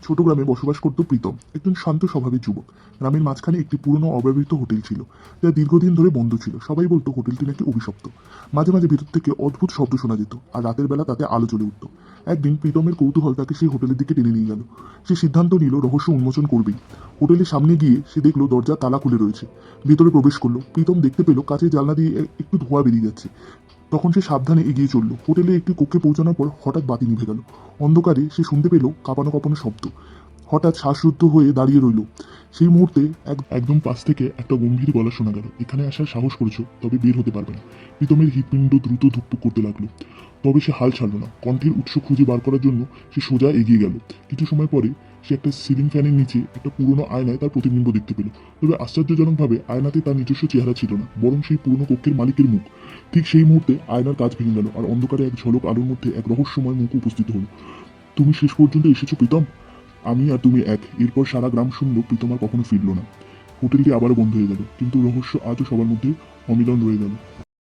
ছোট গ্রামে বসবাস করত প্রীতম, একজন শান্ত স্বভাবের যুবক। গ্রামের মাঝখানে একটি পুরনো অব্যবহৃত হোটেল ছিল, যা দীর্ঘদিন ধরে বন্ধ ছিল। সবাই বলতো হোটেলটি নাকি অভিশপ্ত। মাঝে মাঝে ভিতর থেকে অদ্ভুত শব্দ শোনা যেত, আর রাতের বেলা তাতে আলো জ্বলে উঠত। একদিন প্রীতমের কৌতূহল তাকে সেই হোটেলের দিকে টেনে নিয়ে গেল। সে সিদ্ধান্ত নিল রহস্য উন্মোচন করবেই। হোটেলের সামনে গিয়ে সে দেখলো দরজা তালা খুলে রয়েছে। ভিতরে প্রবেশ করলো। প্রীতম দেখতে পেল কাঁচের জানলা দিয়ে একটু ধোঁয়া বেরিয়ে যাচ্ছে। তখন সে সাবধানে এগিয়ে চলল। হোটেলে একটি কক্ষে পৌঁছানোর পর হঠাৎ বাতি নিভে গেল। অন্ধকারে সে শুনতে পেল কাঁপানো কাঁপানো শব্দ। হঠাৎ শ্বাসরুদ্ধ হয়ে দাঁড়িয়ে রইল। সেই মুহূর্তে একদম পাশ থেকে একটা গম্ভীর গলা শোনা গেল, এখানে আসার সাহস করেছো, তবে বের হতে পারবে না। প্রীতমের হৃৎপিণ্ড দ্রুত ধুকপুক করতে লাগলো। তবে সে হাল ছাড়ল না। কণ্ঠের উৎস খুঁজে বার করার জন্য সে সোজা এগিয়ে গেল। কিছু সময় পরে সে একটা সিলিং ফ্যানের নিচে একটা পুরনো আয়নায় তার প্রতিবিম্ব দেখতে পেল। তবে আশ্চর্যজনকভাবে আয়নাতে তার নিজস্ব চেহারা ছিল না, বরং সেই পুরনো কক্ষের মালিকের মুখ। ঠিক সেই মুহূর্তে আয়নার কাঁচ ভেঙে গেল, আর অন্ধকারে এক ঝলক আলোর মধ্যে এক রহস্যময় মুখ উপস্থিত হলো। তুমি শেষ পর্যন্ত এসেছো প্রীতম, আমি আর তুমি এক। এরপর সারা গ্রাম শুনল প্রীতম আর কখনো ফিরল না। হোটেলটি আবারও বন্ধ হয়ে গেল, কিন্তু রহস্য আজও সবার মধ্যে অমিলন রয়ে গেল।